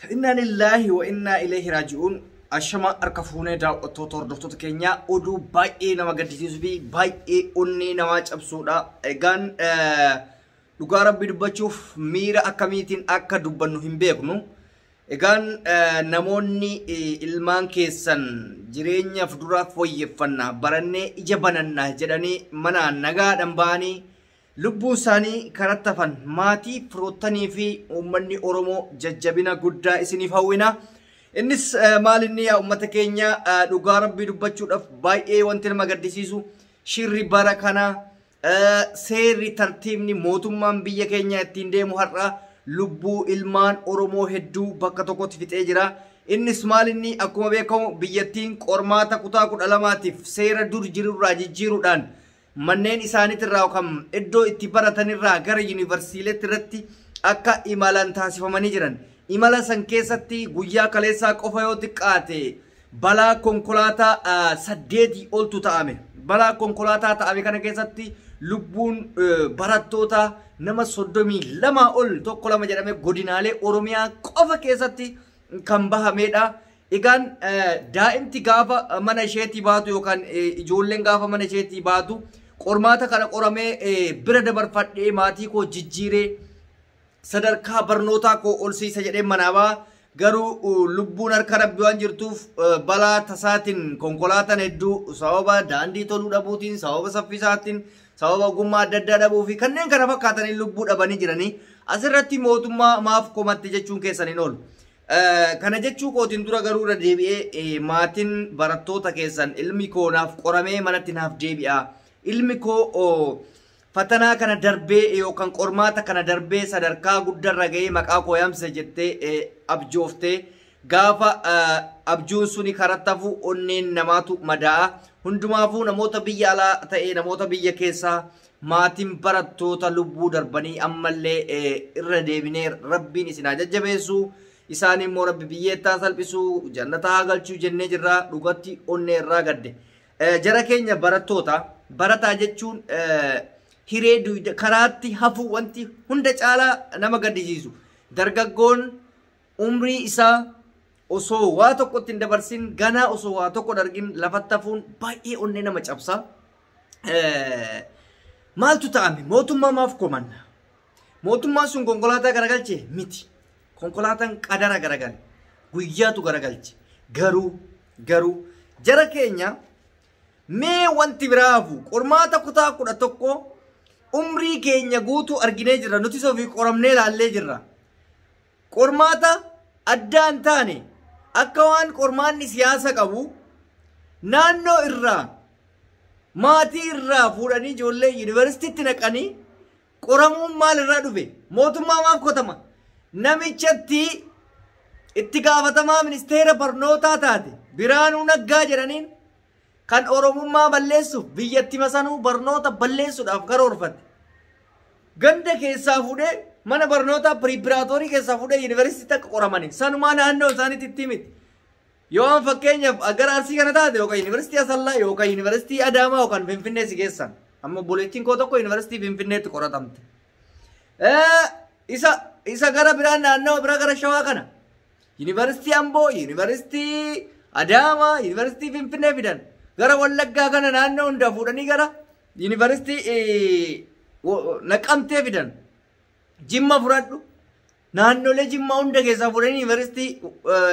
Inna lillahi wa inna ilayhi raji'un. Ashama arkafune daawwatoo hordoftoota keenya oduu baay'ee nama gaddisiisuu fi baay'ee onnee nama cabsuudha. Egaan dhugaa rabbi dubbachuuf miira akkamiitiin akka dubbannu hin beeknu. Egaan namoonni ilmaan keessan jireenyaaf dura fooyyeffannaa barannee ija banannaa jedhanii mana nagaadhaan ba'anii lubbuu isaanii karattafan maatii firoottanii fi uummanni Oromoo jajjabina guddaa isiniif hawwina. Innis maal inni yaa uummata keenya dhugaa rabbii dubbachuudhaaf baay'ee wanti nama gaddisiisu shirri bara kana seerri tartiibni mootummaan biyya keenya ittiin deemu har'a lubbuu ilmaan Oromoo hedduu bakka tokkotti fixee jira. Innis maal inni akkuma beekamu biyyattiin qormaata kutaa 12tiif seera dur jirurraa jijjiiruudhaan manneen isaaniitirraa yookaan iddoo itti baratanirraa gara yuunivarsiitiileetti irratti akka imalan taasifamanii jiran. Imala san keessatti guyyaa kaleessaa qofa yoo xiqqaate balaa konkolaataa 8 oltu ta'ame. Balaa konkolaataa ta'ame kana keessatti lubbuun barattoota nama 32 ol tokko lama jedhame godinaalee Oromiyaa qofa keessatti kan bahamedha. Egaan daa'imti gaafa mana isheetii baatu yookaan ijoolleen gaafa mana isheetii baatu qormaata kana qoramee bira dabarfadhee maatii koo jijjiiree sadarkaa barnootaa koo olsiisa jedhee manaabaa garuu lubbuun harka rabbii waan jirtuuf balaa tasaatiin konkolaataan hedduu sababa daandii toluu dhabuutiin sababa saffisaatiin sababa ogummaa adda addaa dhabuu fi kanneen kana fakkaatanii lubbuu dhabanii jiranii asirratti mootummaa maaf komatti jechuun keessaniin oolu. Kana jechuu kootiin dura garuu irra deebi'ee maatiin barattoota keessan ilmi koo naaf qoramee manatti naaf deebi'a. Ilmi koo fatanaa kana darbee yookaan qormaata kana darbee sadarkaa guddarra ga'ee maqaa koo yaamsa jettee abjooftee gaafa abjuun suni karattafu onneen namaatu madaa'a. Hundumaafuu namoota biyya alaa ta'ee namoota biyya keessaa maatiin barattoota lubbuu darbanii ammallee irra deebinee rabbiin isin haa jajjabeessu. Isaan immoo rabbi biyyeettaa salphisuu jannata haa galchuu jennee jirra dhugatti onnee irraa gadde. Jara keenya barattoota barataa jechuun hiree karaatti hafu wanti hunda caalaa nama gaddisiisu. Dargaggoon umrii isaa osoo waa tokkotti hin dabarsin ganaa osoo waa tokko dargin lafatti hafuun baay'ee onnee nama cabsa. Maaltu ta'ame? Mootummaa maaf komanna? Mootummaan sun konkolaataa garagalche miti. Konkolaataan qadara garagale guyyaatu garagalche garuu jara keenya mee wanti biraafu qormaata kutaa 11 umrii keenya guutuu arginee jirra nuti sofii qoramnee laallee jirra. Qormaata addaan taane akka waan qormaanni siyaasa qabu naannoo irraa maatii irraa fuudhanii ijoollee yuunivarsiitiitti naqanii qoramuun maal irraa dhufe? Mootummaa maaf kotama? Namichatti itti gaafatamaa ministeera barnootaa taate Biraanuu Naggaa jedhaniin kan Oromummaa balleessuuf biyyatti masanuu barnoota balleessuudhaaf karoorfate. Ganda keessaa fuudhee mana barnootaa piriipiraatoorii keessaa fuudhee yuunivarsiitii akka qoramanii sanumaa naannoo isaaniitti itti miti. Yoo fakkeenyaaf agar Arsii kana taate yookaan yuunivarsiitii Asallaa yookaan yuunivarsiitii Adaamaa yookaan Finfinnee si geessan. Amma buleettiin koo tokko yuunivarsiitii Finfinneetti qoratamte. Isa gara biraan naannoo bira gara Shawaa kana yuunivarsiitii Amboo, yuunivarsiitii Adaamaa, yuunivarsiitii Finfinnee fidan gara Wallaggaa kana naannoo hunda fuudhanii gara yuunivarsiitii Naqamtee fidan. Jimma fudhadhu naannolee Jimmaa hunda keessaa fuudhanii yuunivarsiitii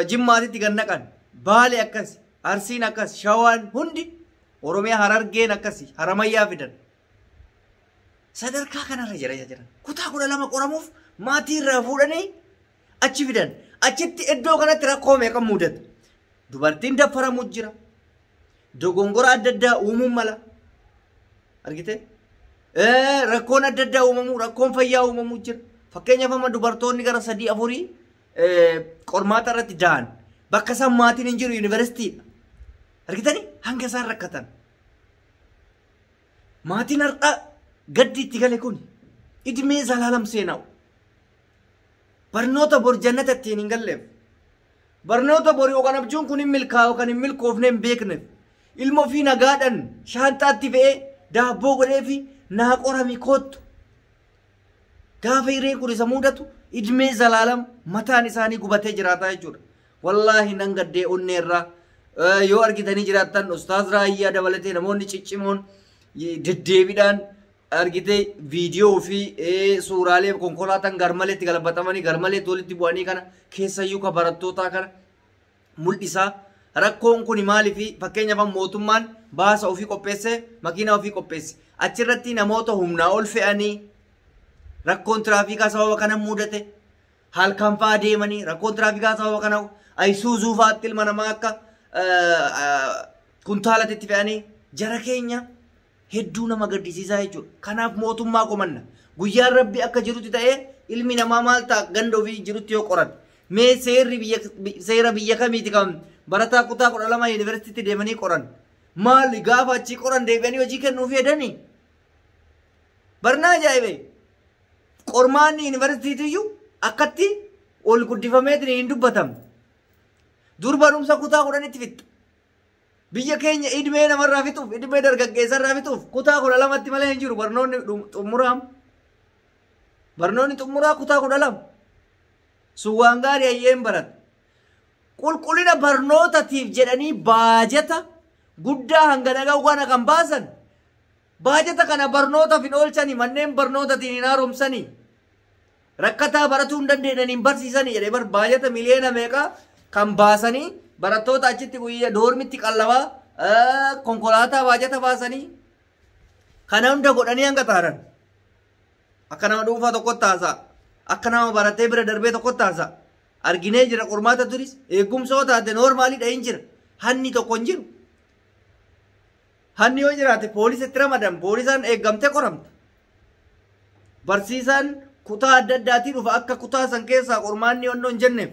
Jimmaatitti kan naqan. Baalee akkas, Arsiin akkas, Shawaan hundi Oromiyaa Harargeen akkasi, Haramayyaa fidan. Sadarkaa kanarra jira. Kutaa 12 qoramuuf maatii irraa fuudhanii achi fidan. Achitti iddoo kanatti rakkoo meeqa mudata? Dubartiin daffaramu jira. Dogongora adda addaa uumuun mala. Argite? Rakkoon adda addaa uumamu, rakkoon fayyaa uumamu jira. Fakkeenyaaf amma dubartoonni gara 3-4 qormaata irratti da'an bakka isaan maatiin hin jiru yuunivarsiitiidha. Argitanii? Hanga isaan rakkatan. Maatiin har'a gaddi itti gale kun idmee zalaalam seenaa'u. Barnoota bor jannata ittiin hin galleef. Barnoota bor yookaan abjuun kun hin milkaa'u yookaan hin milkoofne hin beekneef. Ilma ofii nagaadhaan shaanxaatti fe'ee daabboo godhee fi naa qorami koottu. Gaafa hireen kun isa mudatu idmee zalaalam mataan isaanii gubatee jiraataa jechuudha. Wallaahi nan gaddee onneerraa yoo argitanii jiraattan ustaaz Raayyaa dabalatee namoonni ciccimoon deddeebiidhaan argitee viidiyoo fi suuraalee konkolaataan garmaleetti galabatamanii garmaleetti walitti bu'anii kana keessayyuu ka barattootaa kana mul'isaa. Rakkoon kun maaliif fakkeenyaaf mootummaan baasa ofii qopheesse makiinaa ofii qopheesse achirratti namoota humnaa ol fe'anii rakkoon tiraafikaa sababa kana mudate halkan fa'aa deemanii rakkoon tiraafikaa sababa kana Ayisuuzuu fa'aatti ilma namaa akka kuntaalatti fe'anii jara keenya hedduu nama gaddisiisaa jechuudha. Kanaaf mootummaa qomanna guyyaan rabbi akka jirutti ta'ee ilmi namaa maal ta'a ganda ofii jirutti yoo qoran mee seera biyya kamiiti kan barataa kutaa 12 yuunivarsiitii deemanii qoran maali gaafa achi qoran deebi'anii hojii kennuuf jedhanii barnaa ajaa'ibe qormaanni yuunivarsiitiiyyuu akkatti ol guddifameetiin hin dubbatamu dur barumsa kutaa 10tti fixxa biyya keenya idmee namarraa fixuuf idmee dargaggeessarraa fixuuf kutaa 12tti malee hin jiru barnoonni xumuraa kutaa 12 sun waan gaarii ayyeen barat qulqullina barnootatiif jedhanii baajata guddaa hanga nagaa waan kan baasan baajata kana barnootaaf hin oolchanii manneen barnootatiin hin haaromsanii rakkataa baratuu hin dandeenyaniin barsiisanii jedhee bar baajata miliyoona meeqa kan baasanii barattoota achitti guyyaa doormitti qallabaa konkolaataa baajata baasanii kana hunda godhanii hanga taaran akka nama dhuunfaa tokkotti haasa'a akka nama baratee bira darbee tokkotti haasa'a arginee jira qormaata turis eegumsa yoo taate noormaaliidha hin jira hanni tokko hin jiru hanni yoo jiraate poolisitti ramadan poolisaan eeggamtee qoramta barsiisaan kutaa adda addaatii dhufa akka kutaa san keessaa qormaanni onnoo hin jenneef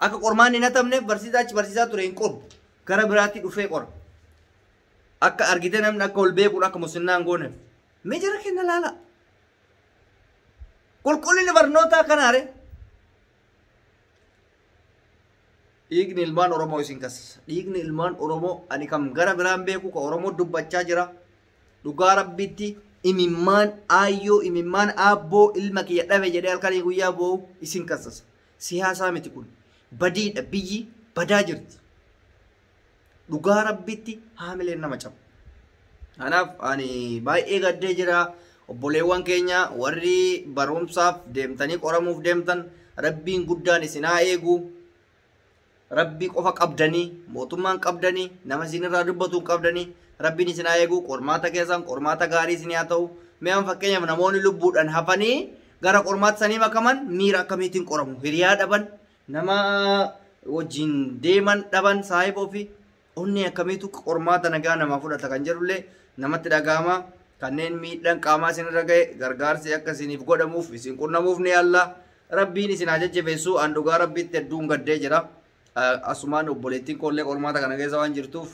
akka qormaanni hin hatamneef barsiisaa achi barsiisaa ture hin qoru gara biraatti dhufee qora akka argite namni akka ol beekuun akka musinnaan gooneef mee jara kenna laala qulqullinni barnootaa kanaare dhiigni ilmaan Oromoo isin kas dhiigni ilmaan Oromoo ani kam gara biraan beeku ka Oromoo dubbachaa jira dhugaa rabbitti imimmaan aayyoo imimmaan aabboo ilma kiyya dhabe jedhee halkanii guyyaa boo'u isin kasasa siyaasaa miti kun badiidha biyyi badaa jirti dhugaa rabbitti haamileen nama cabu kanaaf ani baay'ee gaddee jira obboleewwan keenya warri barumsaaf deemtanii qoramuuf deemtan rabbiin guddaan isin haa eegu rabbii qofa qabdanii mootummaan qabdanii nama isinirraa dubbatu qabdanii rabbiin isin haa eegu qormaata keessan qormaata gaarii isin haa ta'u mee'an fakkeenyaaf namoonni lubbuudhaan hafanii gara qormaata sanii makaman miira akkamiitiin qoramu hiriyaa dhaban nama wajjin deeman dhaban saahiba ofii onni akkamiitu qormaata nagaa namaa fudhata kan jedhullee namatti dhagahama kanneen miidhaan qaamaa isinirra ga'e gargaarsi akka isiniif godhamuuf isin qunnamuuf ni yaalla rabbiin isin haa jajjabeessu an dhugaa rabbiitti hedduun gaddee jira asumaan obboleettiin kollee qormaata kana keessa waan jirtuuf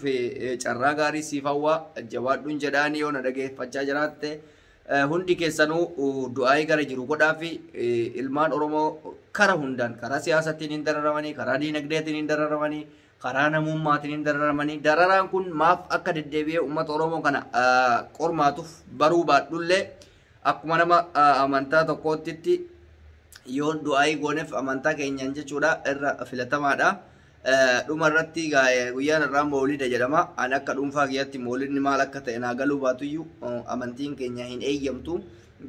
carraa gaarii siif hawwa jabaadhuun jedhaanii yoo na dhageeffachaa jiraatte hundi keessanuu du'aayii gara jiru godhaa fi ilmaan Oromoo kara hundaan karaa siyaasaatiin hin dararamanii karaa diinagdeetiin hin dararamanii karaa namummaatiin hin dararamanii dararaan kun maaf akka deddeebi'ee uummata Oromoo kana qormaatuuf baruu baadhullee akkuma nama amantaa tokkootti yoo du'aayii gooneef amantaa keenyaan jechuudha irra filatamaadha. Dhuma irratti guyyaan irraa moolida jedhama. Ani akka dhuunfaa kiyyatti moolidni maal akka ta'e naa galuu baatuyyuu amantiin keenya hin eeyyamtu.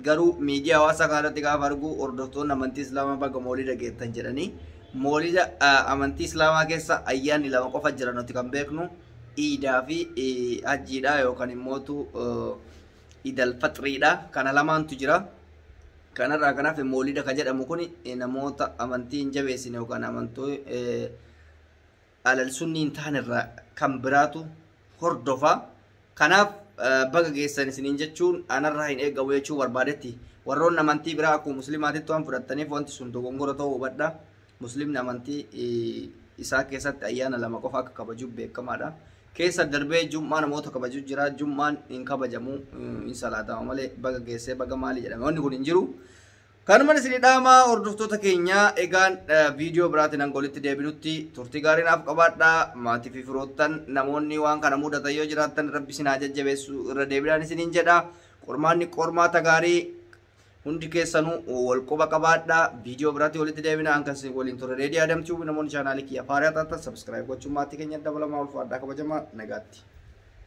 Garuu miidiyaa hawaasaa kanarratti gaafa argu hordoftoonni amantii Islaamaa baga moolida geettan jedhanii moolida amantii Islaamaa keessa ayyaanni lama qofa jira nuti kan beeknu Iidaa fi Hajjiidha yookaan immootu Idal Faxriidha. Kana lamaantu jira. Kanarraa kanaaf moolida ka jedhamu kun namoota amantii hin jabeessine yookaan amantuu alal sunniin taanirraa kan biraatu hordofa. Kanaaf baga geessan isiniin jechuun anarraa hin eeggamu jechuu barbaadetti warroonni amantii biraa akkuma musliimaatitti waan fudhattaniif wanti sun dogongora ta'uu hubadha. Musliimni amantii isaa keessatti ayyaana lama qofa akka kabajuuf beekamaadha. Keessa darbee jummaa namoota kabajuu jira jummaan hin kabajamu hin salaatama malee baga geessee baga maalii jedhame wanni kun hin jiru. Kanuma isin dhaamaa hordoftoota keenya egaan viidiyoo biraatiin angolitti deebinutti turtii gaarii naaf qabaadha maatii fi firoottan namoonni waan kana mudatan yoo jiraattan rabbi isin haa jajjabeessu irra deebiidhaan isiniin jedha qormaanni qormaata gaarii hundi keessanuu wal quba qabaadhaa viidiyoo biraatti walitti deebina ankas waliin ture reedii adamtuu namoonni chaanaalii kiyya faaraa taatan subscribe gochuun maatii keenya dabalamaa ulfaadhaa kabajamaa nagaatti